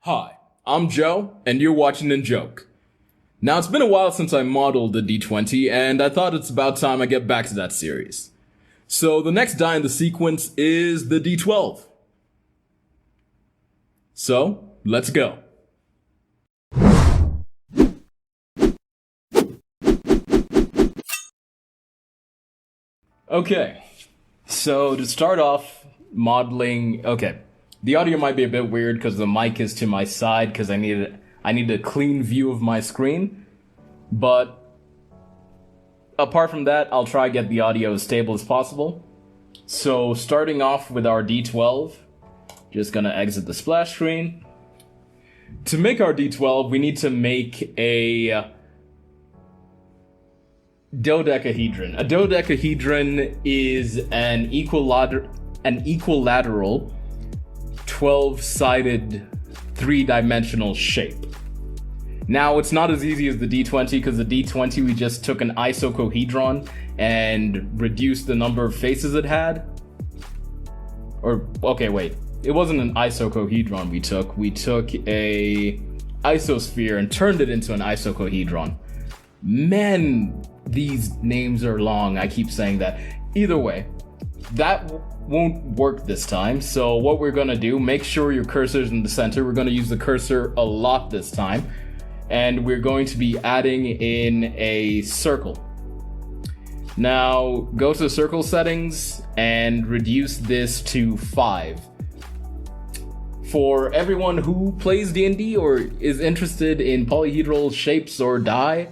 Hi, I'm Joe, and you're watching and Joke. Now, it's been a while since I modeled the D20, and I thought it's about time I get back to that series. So the next die in the sequence is the D12. So, let's go. Okay, so to start off modeling, the audio might be a bit weird because the mic is to my side because I need a clean view of my screen, but apart from that, I'll try to get the audio as stable as possible. So starting off with our D12, just gonna exit the splash screen. To make our D12, we need to make a dodecahedron. A dodecahedron is an equilateral 12-sided 3-dimensional shape. Now, it's not as easy as the D20 because the D20 we just took an isocohedron and reduced the number of faces it had. It wasn't an isocohedron we took. We took a isosphere and turned it into an isocohedron. Man, these names are long. I keep saying that. Either way, that won't work this time. So what we're gonna do, make sure your cursor's in the center. We're gonna use the cursor a lot this time. And we're going to be adding in a circle. Now, go to circle settings and reduce this to 5. For everyone who plays D&D or is interested in polyhedral shapes or die,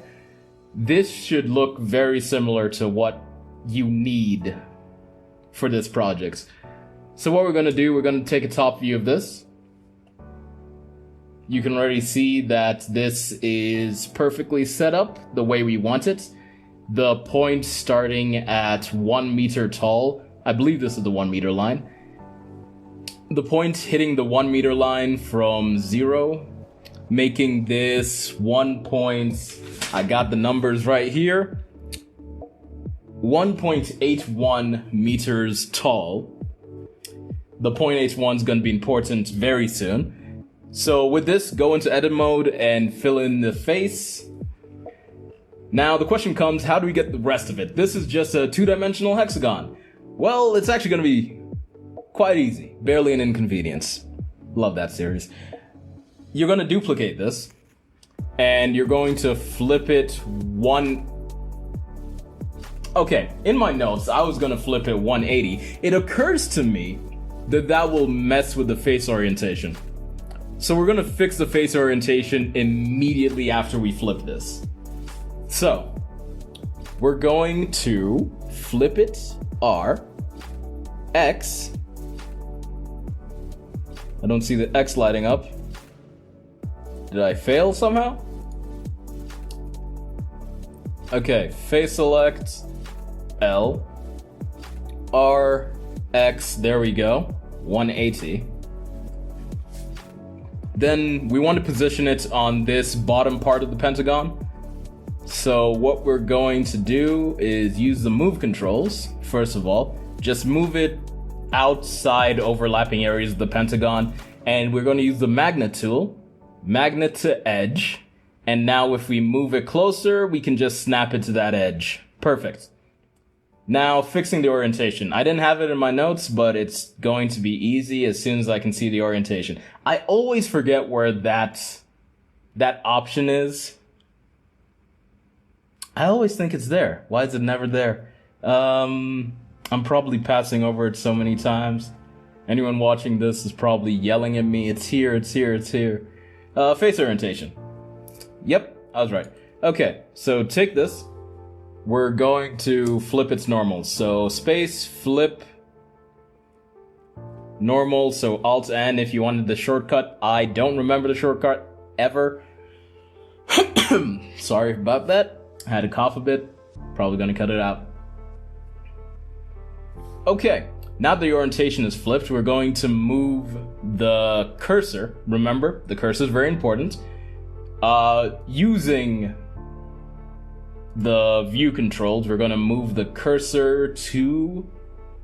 this should look very similar to what you need for this project. So what we're going to do, we're going to take a top view of this. You can already see that this is perfectly set up the way we want it. The point starting at 1 meter tall. I believe this is the 1 meter line. The point hitting the 1 meter line from 0, making this 1 point, I got the numbers right here, 1.81 meters tall. The 0.81 is going to be important very soon. So with this, go into edit mode and fill in the face. Now the question comes, how do we get the rest of it? This is just a 2-dimensional hexagon. Well, it's actually going to be quite easy. Barely an inconvenience. Love that series. You're going to duplicate this, and you're going to flip it in my notes, I was going to flip it 180. It occurs to me that will mess with the face orientation. So we're going to fix the face orientation immediately after we flip this. So we're going to flip it R, X. I don't see the X lighting up. Did I fail somehow? Okay, face select, L, R, X, there we go, 180. Then we want to position it on this bottom part of the pentagon. So what we're going to do is use the move controls. First of all, just move it outside overlapping areas of the pentagon. And we're going to use the magnet tool, magnet to edge. And now if we move it closer, we can just snap it to that edge. Perfect. Now, fixing the orientation. I didn't have it in my notes, but it's going to be easy as soon as I can see the orientation. I always forget where that option is. I always think it's there. Why is it never there? I'm probably passing over it so many times. Anyone watching this is probably yelling at me, it's here, it's here, it's here. Face orientation. Yep, I was right. Okay, so take this. We're going to flip its normal. So space, flip, normal. So Alt N if you wanted the shortcut. I don't remember the shortcut ever. Sorry about that. I had to cough a bit. Probably gonna cut it out. Okay, now the orientation is flipped, we're going to move the cursor. Remember, the cursor is very important. Using the view controls, we're going to move the cursor to,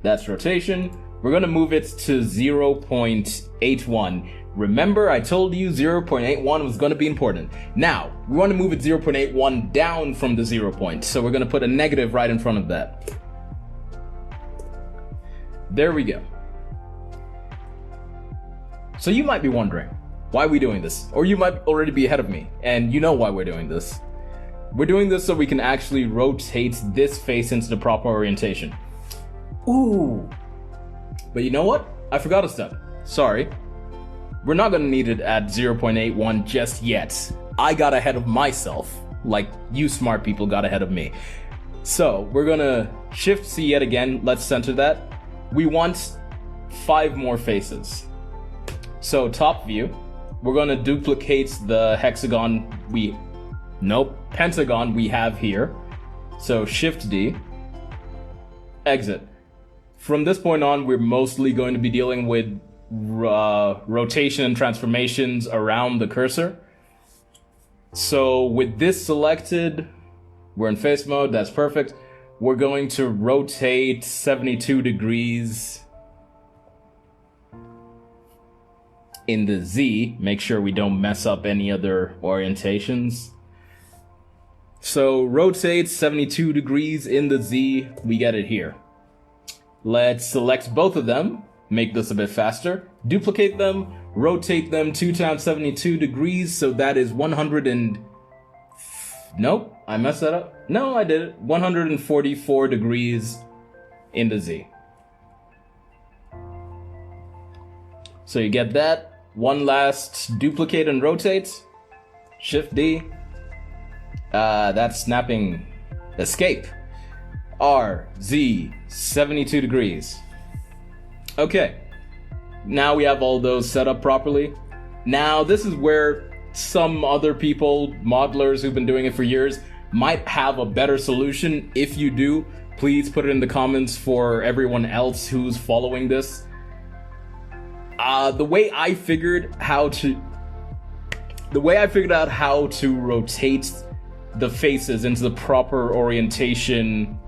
that's rotation, we're going to move it to 0.81. Remember, I told you 0.81 was going to be important. Now, we want to move it 0.81 down from the 0 point, so we're going to put a negative right in front of that. There we go. So you might be wondering, why are we doing this? Or you might already be ahead of me, and you know why we're doing this. We're doing this so we can actually rotate this face into the proper orientation. Ooh. But you know what? I forgot a step. Sorry. We're not going to need it at 0.81 just yet. I got ahead of myself, like you smart people got ahead of me. So we're going to Shift C yet again. Let's center that. We want 5 more faces. So top view, we're going to duplicate the pentagon we have here. So Shift D, exit. From this point on, we're mostly going to be dealing with rotation and transformations around the cursor. So with this selected, we're in face mode, that's perfect. We're going to rotate 72 degrees in the Z, make sure we don't mess up any other orientations. So rotate 72 degrees in the Z, we get it here. Let's select both of them, make this a bit faster, duplicate them, rotate them 2 times 72 degrees, so that is 100 and... Nope, I messed that up. No, I did it. 144 degrees in the Z. So you get that. One last duplicate and rotate. Shift D. That's snapping escape. R, Z, 72 degrees. Okay. Now we have all those set up properly. Now this is where some other people, modelers who've been doing it for years, might have a better solution. If you do, please put it in the comments for everyone else who's following this. The way I figured out how to rotate the faces into the proper orientation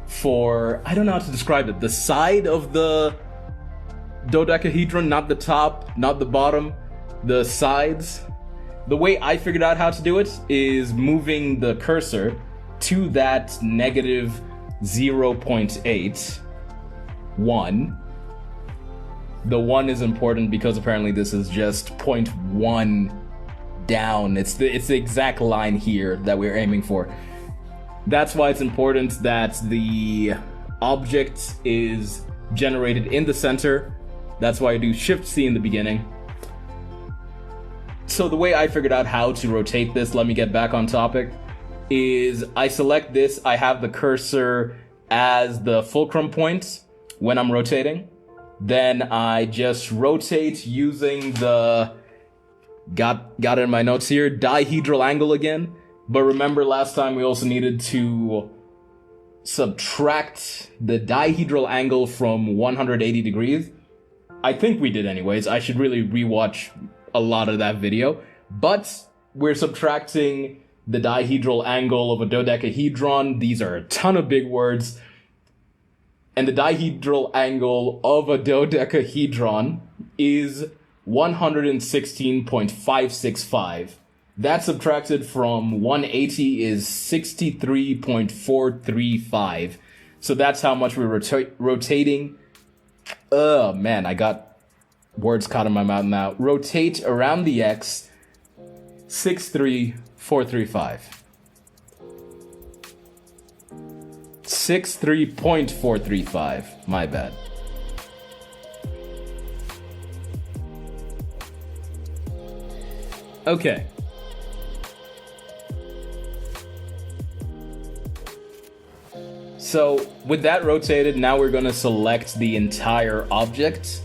for, I don't know how to describe it, the side of the dodecahedron, not the top, not the bottom, the sides. The way I figured out how to do it is moving the cursor to that negative 0.8, 1. The 1 is important because apparently this is just 0.1 down. It's the exact line here that we're aiming for. That's why it's important that the object is generated in the center. That's why I do Shift C in the beginning. So the way I figured out how to rotate this, let me get back on topic, is I select this, I have the cursor as the fulcrum point when I'm rotating. Then I just rotate using the, got it in my notes here, dihedral angle again. But remember last time we also needed to subtract the dihedral angle from 180 degrees. I think we did anyways. I should really rewatch a lot of that video. But we're subtracting the dihedral angle of a dodecahedron. These are a ton of big words. And the dihedral angle of a dodecahedron is 116.565. That subtracted from 180 is 63.435. So that's how much we're rotating. Oh man, I got words caught in my mouth now. Rotate around the X, 63.435. 63.435, my bad. Okay. So with that rotated, now we're going to select the entire object.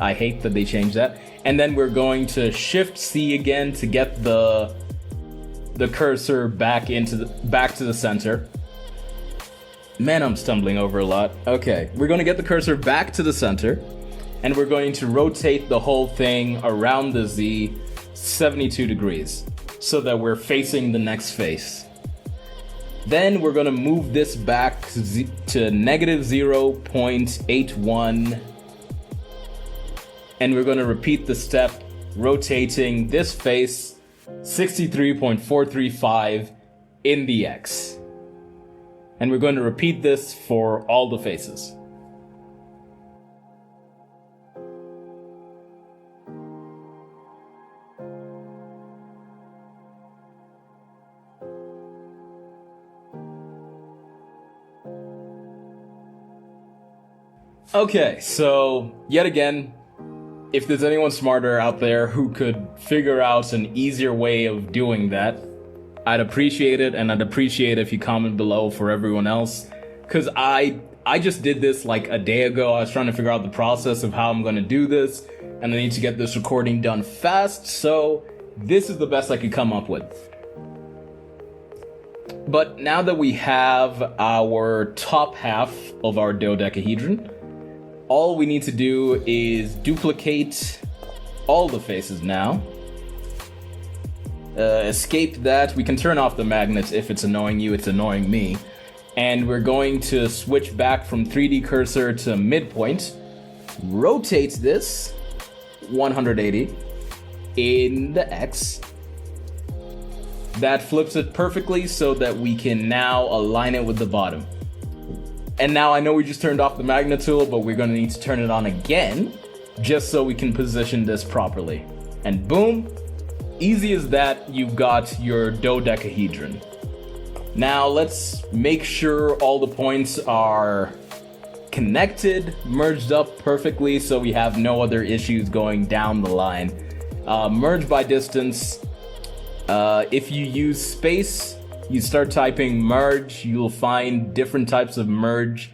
I hate that they changed that. And then we're going to Shift C again to get the cursor back to the center. Man, I'm stumbling over a lot. Okay, we're going to get the cursor back to the center, and we're going to rotate the whole thing around the Z 72 degrees so that we're facing the next face. Then we're going to move this back to negative 0.81. and we're going to repeat the step, rotating this face 63.435 in the X. And we're going to repeat this for all the faces. Okay, so yet again, if there's anyone smarter out there who could figure out an easier way of doing that, I'd appreciate it, and I'd appreciate if you comment below for everyone else. Because I just did this like a day ago. I was trying to figure out the process of how I'm going to do this, and I need to get this recording done fast, so this is the best I could come up with. But now that we have our top half of our dodecahedron, all we need to do is duplicate all the faces now. Escape that. We can turn off the magnets if it's annoying you, it's annoying me. And we're going to switch back from 3D cursor to midpoint. Rotate this 180 in the X. That flips it perfectly so that we can now align it with the bottom. And now I know we just turned off the magnet tool, but we're going to need to turn it on again, just so we can position this properly. And boom, easy as that, you've got your dodecahedron. Now let's make sure all the points are connected, merged up perfectly, so we have no other issues going down the line. Merge by distance. If you use space, you start typing merge, you'll find different types of merge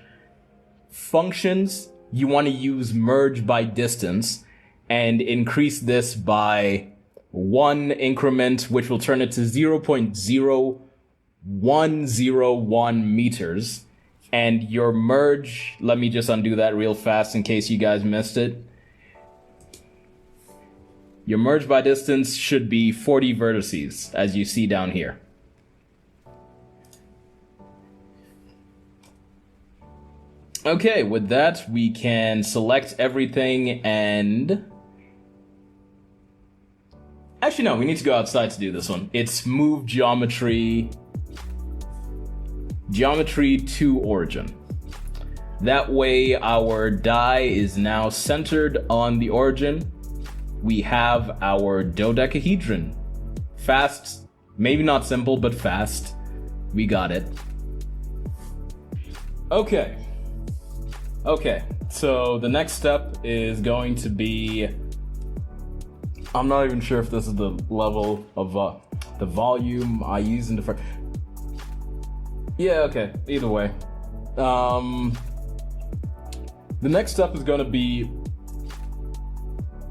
functions. You want to use merge by distance and increase this by 1 increment, which will turn it to 0.0101 meters. And your merge, let me just undo that real fast in case you guys missed it. Your merge by distance should be 40 vertices, as you see down here. Okay, with that, we can select everything and... Actually, no, we need to go outside to do this one. It's move geometry to origin. That way, our die is now centered on the origin. We have our dodecahedron. Fast, maybe not simple, but fast. We got it. Okay, so the next step is going to be... I'm not even sure if this is the level of the volume I use in the first... Yeah, okay, either way. The next step is going to be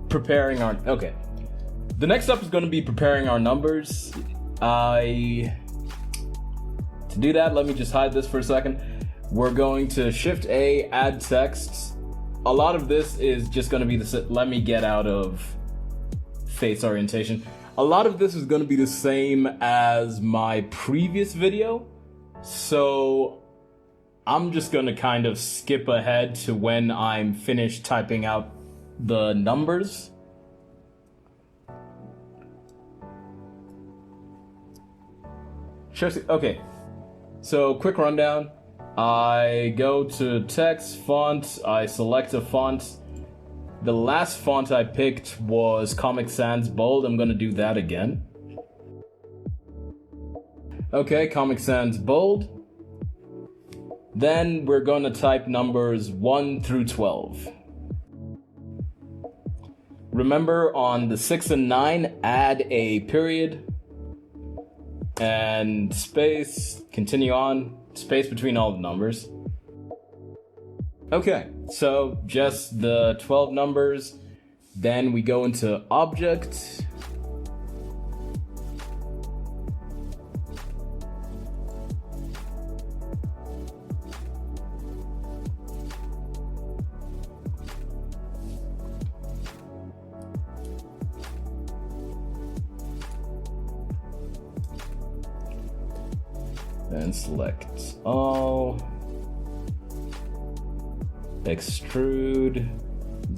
preparing our... Okay. The next step is going to be preparing our numbers. To do that, let me just hide this for a second. We're going to Shift A, add text. A lot of this is just going to be the... Let me get out of face orientation. A lot of this is going to be the same as my previous video. So I'm just going to kind of skip ahead to when I'm finished typing out the numbers. Okay, so quick rundown. I go to text, font, I select a font. The last font I picked was Comic Sans Bold. I'm gonna do that again. Okay, Comic Sans Bold. Then we're gonna type numbers 1 through 12. Remember, on the 6 and 9, add a period and space, continue on, space between all the numbers. Okay, so just the 12 numbers. Then we go into Object. Then select all. Extrude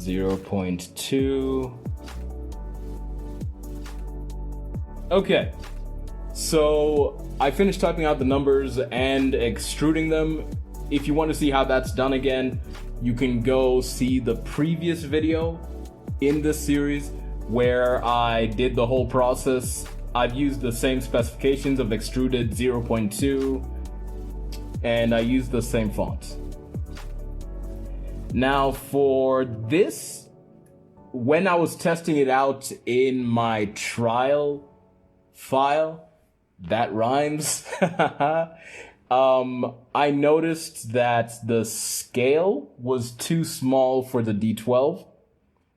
0.2. Okay, so I finished typing out the numbers and extruding them. If you want to see how that's done again, you can go see the previous video in this series where I did the whole process. I've used the same specifications of extruded 0.2 and I used the same font. Now for this, when I was testing it out in my trial file, that rhymes, I noticed that the scale was too small for the D12.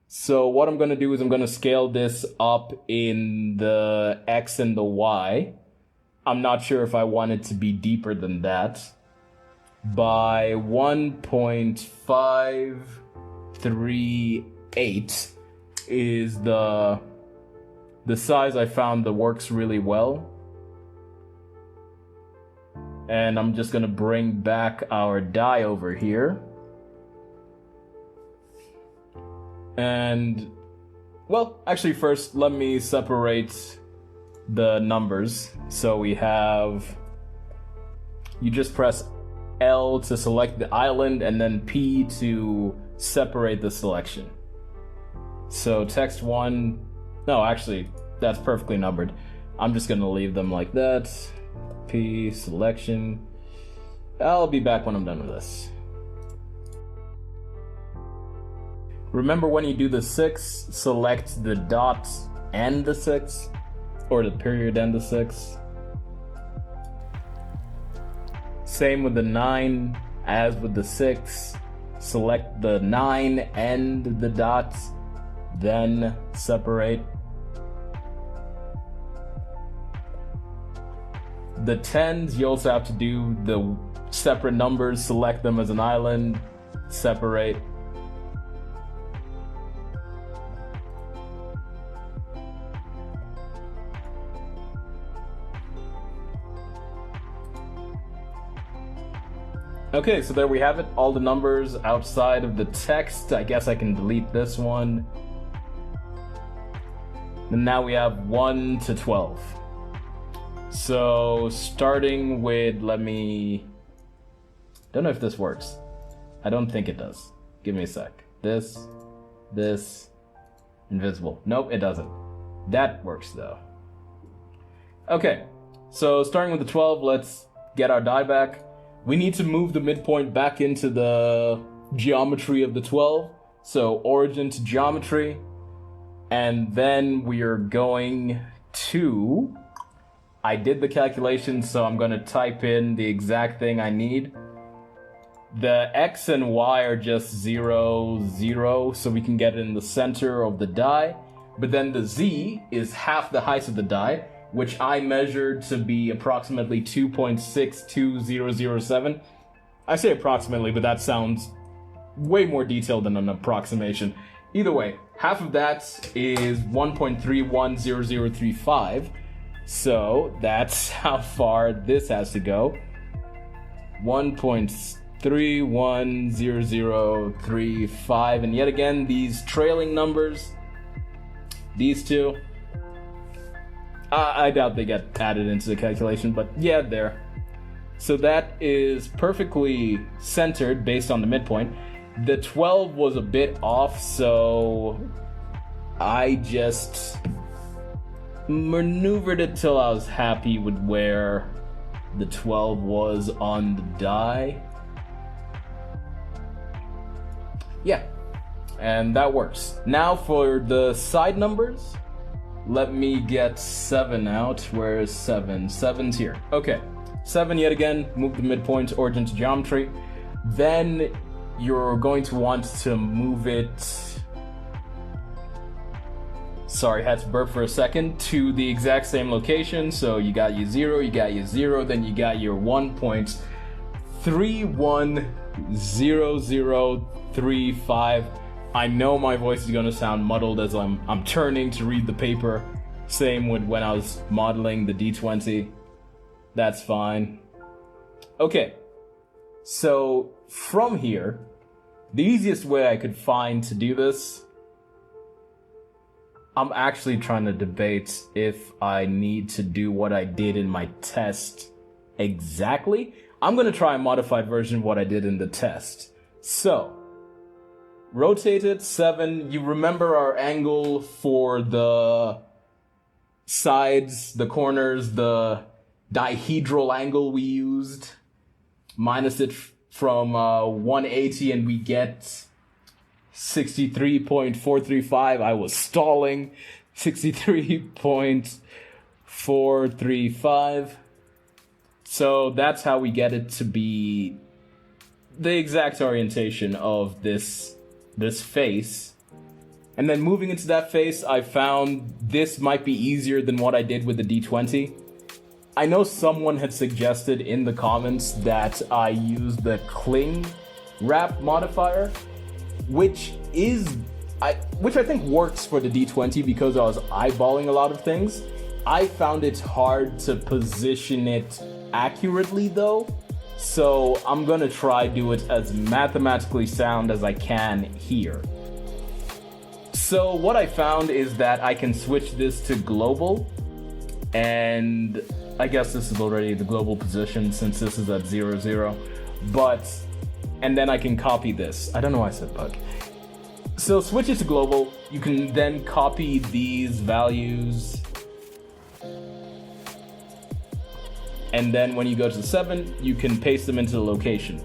So what I'm going to do is I'm going to scale this up in the X and the Y. I'm not sure if I want it to be deeper than that. By 1.538 is the size I found that works really well. And I'm just going to bring back our die over here. And, well, actually first let me separate the numbers. So we have, you just press L to select the island and then P to separate the selection. So text 1, no, actually that's perfectly numbered. I'm just going to leave them like that. P, selection. I'll be back when I'm done with this. Remember when you do the 6, select the dot and the 6, or the period and the 6. Same with the 9 as with the 6. Select the 9 and the dot, then separate. The 10s, you also have to do the separate numbers, select them as an island, separate. Okay, so there we have it, all the numbers outside of the text. I guess I can delete this one. And now we have 1 to 12. So starting with, don't know if this works. I don't think it does. Give me a sec. This, invisible. Nope, it doesn't. That works though. Okay, so starting with the 12, let's get our die back. We need to move the midpoint back into the geometry of the 12. So origin to geometry. And then we are going to, I did the calculation, so I'm going to type in the exact thing I need. The X and Y are just 0, 0, so we can get it in the center of the die. But then the Z is half the height of the die, which I measured to be approximately 2.62007. I say approximately, but that sounds way more detailed than an approximation. Either way, half of that is 1.310035. So that's how far this has to go. 1.310035. And yet again, these trailing numbers, these two, I doubt they get added into the calculation, but yeah, there. So that is perfectly centered based on the midpoint. The 12 was a bit off, so I just maneuvered it till I was happy with where the 12 was on the die. Yeah, and that works. Now for the side numbers, let me get 7 out. Where is 7? 7's here. Okay, 7 yet again, move the midpoint origin to geometry. Then you're going to want to move it, sorry, had to burp for a second, to the exact same location. So you got your 0, then you got your 1.310035. I know my voice is going to sound muddled as I'm turning to read the paper. Same with when I was modeling the D20. That's fine. Okay, so from here, The easiest way I could find to do this, I'm actually trying to debate if I need to do what I did in my test exactly. I'm going to try a modified version of what I did in the test. So, rotate it 7. You remember our angle for the sides, the corners, the dihedral angle we used? Minus it from 180 and we get 63.435. I was stalling. 63.435. So that's how we get it to be the exact orientation of this face. And then moving into that face, I found this might be easier than what I did with the D20. I know someone had suggested in the comments that I use the cling wrap modifier, which I think works for the D20 because I was eyeballing a lot of things. I found it hard to position it accurately though, so I'm gonna try do it as mathematically sound as I can here. So what I found is that I can switch this to global, and I guess this is already the global position since this is at 0, 0, and then I can copy this. I don't know why I said bug. So switch it to global. You can then copy these values. And then when you go to 7, you can paste them into the location.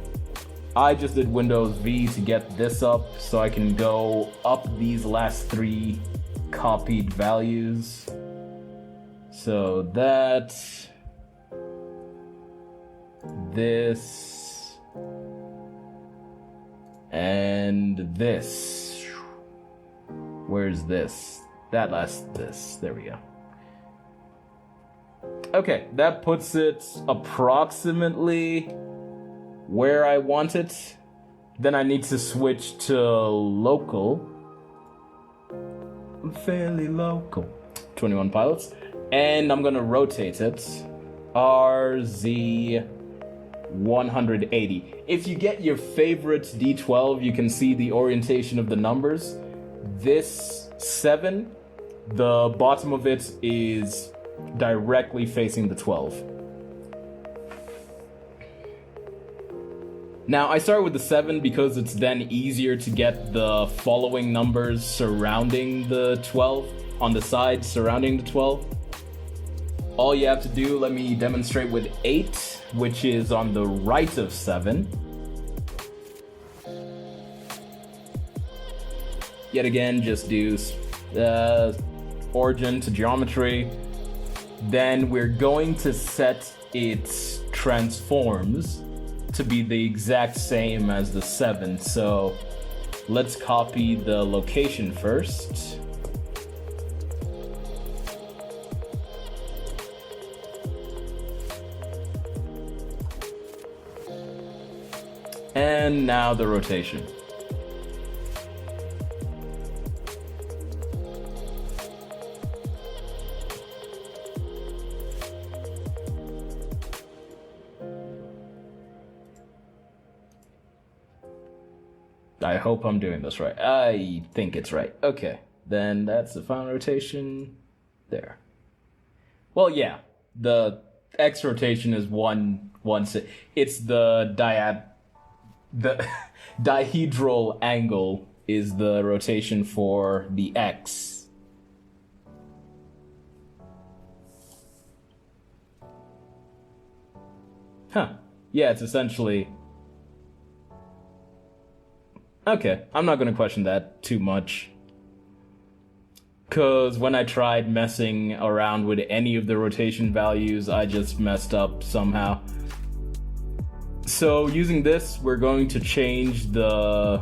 I just did Windows V to get this up so I can go up these last 3 copied values. So that, this, and this. Where's this? That last this. There we go. Okay, that puts it approximately where I want it. Then I need to switch to local. I'm fairly local. 21 pilots. And I'm gonna rotate it. RZ 180. If you get your favorite D12, you can see the orientation of the numbers. This 7, the bottom of it is directly facing the 12. Now, I start with the 7 because it's then easier to get the following numbers surrounding the 12, on the side surrounding the 12. All you have to do, let me demonstrate with 8, which is on the right of 7. Yet again, just do origin to geometry. Then we're going to set its transforms to be the exact same as the 7. So let's copy the location first. And now the rotation. I hope I'm doing this right. I think it's right. Okay, then that's the final rotation. There. Well, yeah, the X rotation is one. It's the dihedral angle is the rotation for the X. Huh. Yeah, it's essentially... Okay, I'm not going to question that too much. Because when I tried messing around with any of the rotation values, I just messed up somehow. So using this, we're going to change the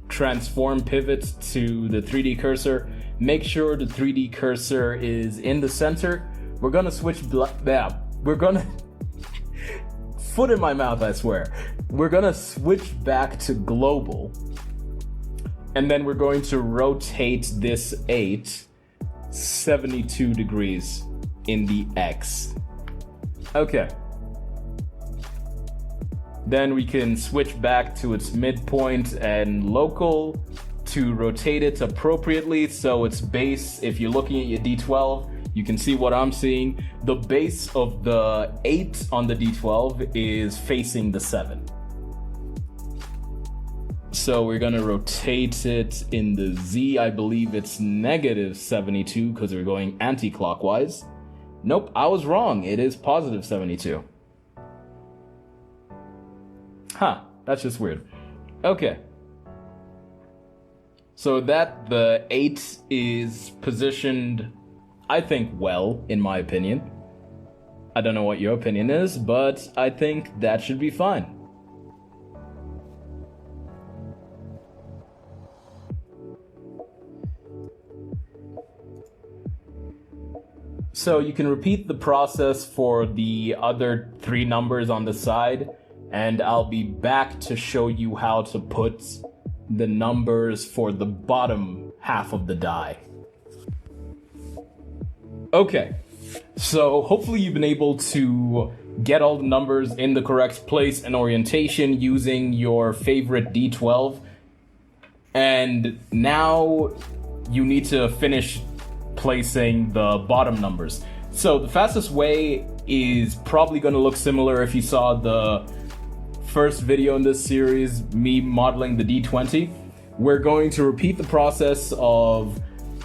transform pivot to the 3D cursor. Make sure the 3D cursor is in the center. We're going to switch... we're going to... Foot in my mouth, I swear. We're going to switch back to global. And then we're going to rotate this 8 72 degrees in the X. Okay. Then we can switch back to its midpoint and local to rotate it appropriately. So its base, if you're looking at your D12, you can see what I'm seeing. The base of the 8 on the D12 is facing the 7. So we're gonna rotate it in the Z. I believe it's negative 72 because we're going anti-clockwise. Nope, I was wrong. It is positive 72. Huh, that's just weird. Okay. So that the 8 is positioned, I think, well, in my opinion. I don't know what your opinion is, but I think that should be fine. So you can repeat the process for the other 3 numbers on the side, and I'll be back to show you how to put the numbers for the bottom half of the die. Okay, so hopefully you've been able to get all the numbers in the correct place and orientation using your favorite D12. And now you need to finish placing the bottom numbers. So the fastest way is probably going to look similar if you saw the first video in this series, me modeling the D20. We're going to repeat the process of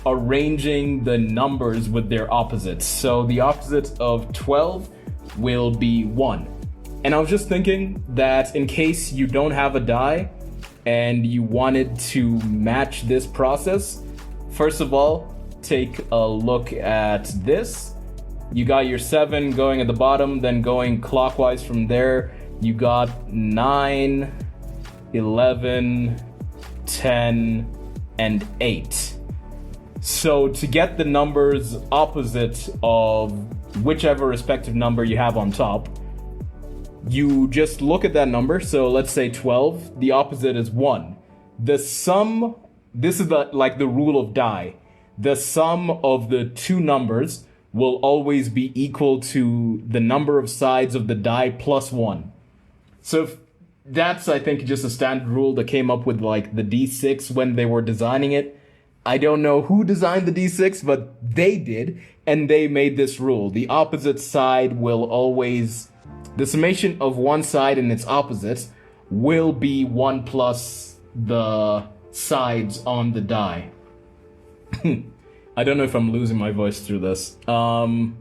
arranging the numbers with their opposites. So the opposite of 12 will be 1. And I was just thinking that in case you don't have a die and you wanted to match this process, first of all, take a look at this. You got your 7 going at the bottom, then going clockwise from there. You got 9, 11, 10, and 8. So to get the numbers opposite of whichever respective number you have on top, you just look at that number. So let's say 12, the opposite is 1. The sum, this is like the rule of die. The sum of the 2 numbers will always be equal to the number of sides of the die plus 1. So that's, I think, just a standard rule that came up with like the D6 when they were designing it. I don't know who designed the D6, but they did, and they made this rule. The opposite side will always, the summation of one side and its opposites will be 1 plus the sides on the die. I don't know if I'm losing my voice through this. I'm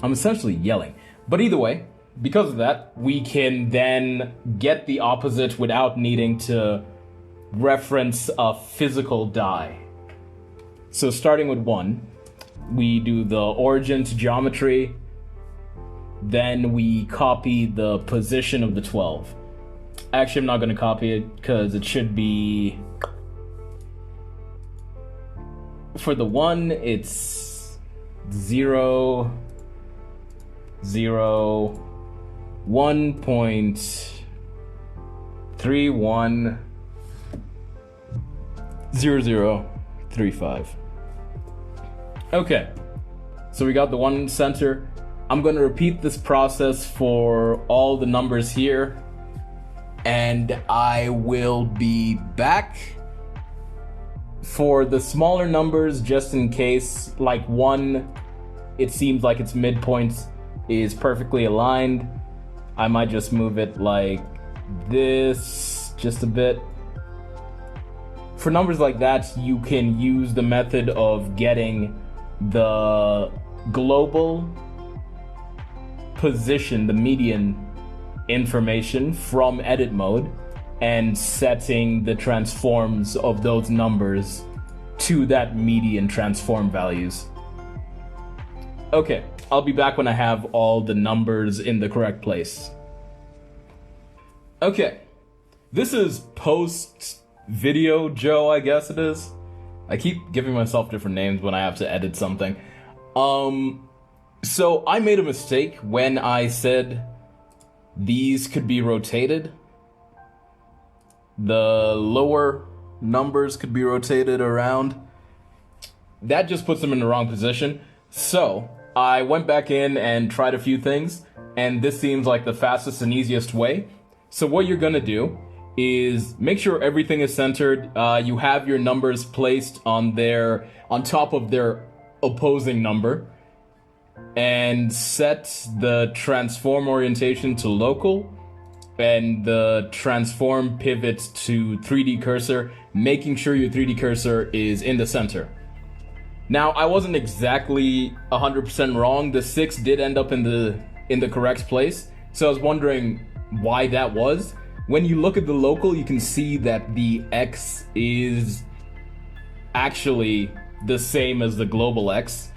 essentially yelling. But either way, because of that, we can then get the opposite without needing to reference a physical die. So starting with 1, we do the origin to geometry. Then we copy the position of the 12. Actually, I'm not going to copy it because it should be... For the 1, it's 0, 0, 1.31, 0035. Okay, so we got the 1 center. I'm going to repeat this process for all the numbers here, and I will be back for the smaller numbers, just in case, like 1, it seems like its midpoint is perfectly aligned. I might just move it like this, just a bit. For numbers like that, you can use the method of getting the global position, the median information from edit mode, and setting the transforms of those numbers to that median transform values. Okay, I'll be back when I have all the numbers in the correct place. Okay, this is post video Joe, I guess it is. I keep giving myself different names when I have to edit something. So I made a mistake when I said these could be rotated. The lower numbers could be rotated around. That just puts them in the wrong position. So I went back in and tried a few things, and this seems like the fastest and easiest way. So what you're gonna do is make sure everything is centered. You have your numbers placed on top of their opposing number, and set the transform orientation to local and the transform pivot to 3D cursor, making sure your 3D cursor is in the center. Now, I wasn't exactly 100% wrong. The 6 did end up in the correct place, so I was wondering why that was. When you look at the local, you can see that the X is actually the same as the global X.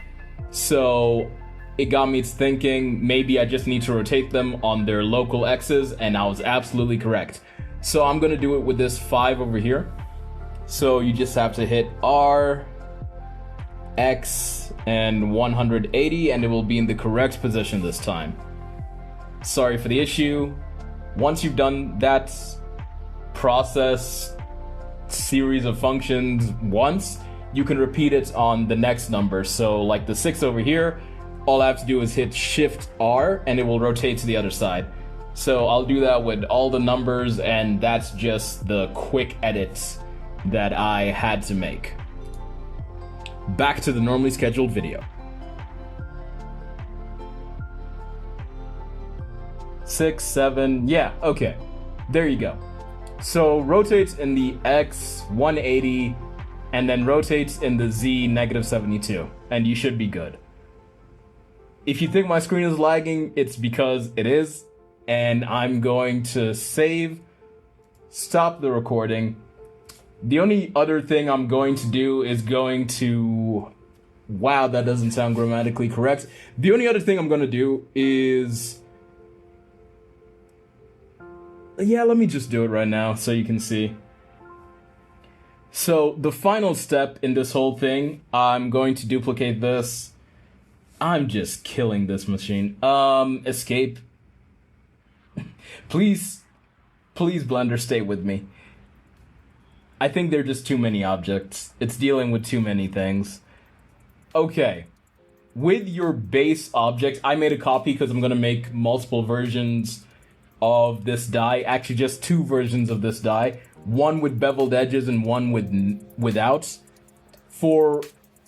So it got me thinking maybe I just need to rotate them on their local X's, and I was absolutely correct. So I'm gonna do it with this 5 over here. So you just have to hit R, X, and 180, and it will be in the correct position this time. Sorry for the issue. Once you've done that process series of functions once, you can repeat it on the next number. So like the 6 over here, all I have to do is hit Shift R and it will rotate to the other side. So I'll do that with all the numbers, and that's just the quick edits that I had to make. Back to the normally scheduled video. 6, 7, yeah, okay. There you go. So rotates in the X 180 and then rotates in the Z -72, and you should be good. If you think my screen is lagging, it's because it is, and I'm going to stop the recording. The only other thing I'm going to do is wow, that doesn't sound grammatically correct. The only other thing I'm going to do is, yeah, let me just do it right now so you can see. So the final step in this whole thing, I'm going to duplicate this. I'm just killing this machine. Escape. Please, Blender, stay with me. I think there are just too many objects. It's dealing with too many things. Okay. With your base object, I made a copy because I'm going to make multiple versions of this die. Actually, just 2 versions of this die. One with beveled edges and one without. For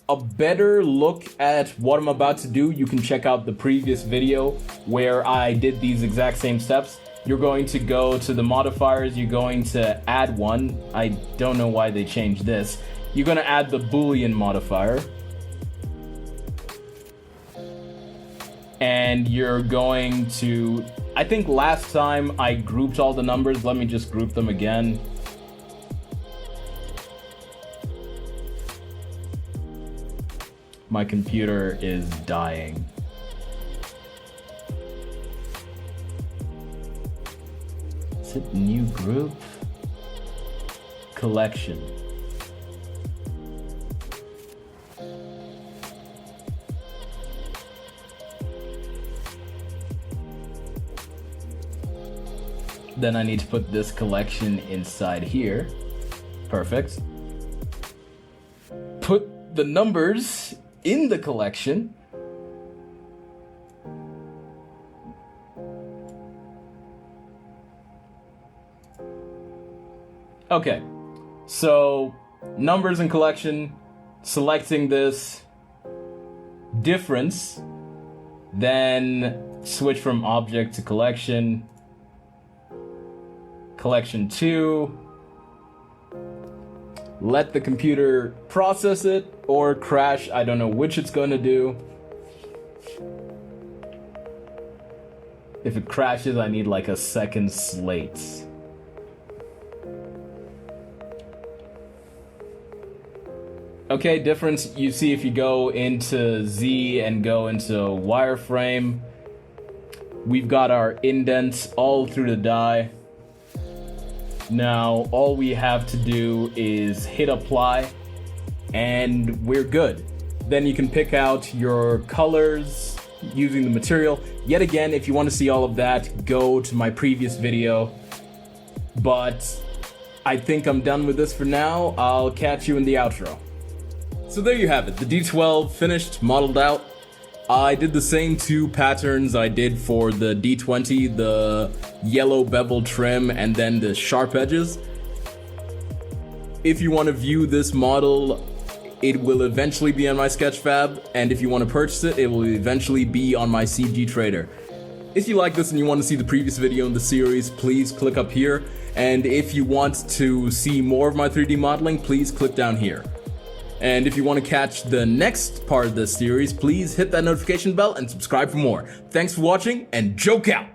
a better look at what I'm about to do, you can check out the previous video where I did these exact same steps. You're going to go to the modifiers, you're going to add one. I don't know why they changed this. You're going to add the Boolean modifier. And you're going to, I think last time I grouped all the numbers. Let me just group them again. My computer is dying. Is it new group? Collection. Then I need to put this collection inside here. Perfect. Put the numbers in the collection. Okay, so numbers and collection, selecting this, difference, then switch from object to collection, collection 2, let the computer process it or crash. I don't know which it's going to do. If it crashes, I need like a second slate. Okay, difference, you see if you go into Z and go into wireframe, we've got our indents all through the die. Now, all we have to do is hit apply, and we're good. Then you can pick out your colors using the material. Yet again, if you want to see all of that, go to my previous video. But I think I'm done with this for now. I'll catch you in the outro. So there you have it, the D12 finished, modeled out. I did the same two patterns I did for the D20, the yellow bevel trim and then the sharp edges. If you want to view this model, it will eventually be on my Sketchfab, and if you want to purchase it, it will eventually be on my CGTrader. If you like this and you want to see the previous video in the series, please click up here, and if you want to see more of my 3D modeling, please click down here. And if you want to catch the next part of this series, please hit that notification bell and subscribe for more. Thanks for watching, and joke out!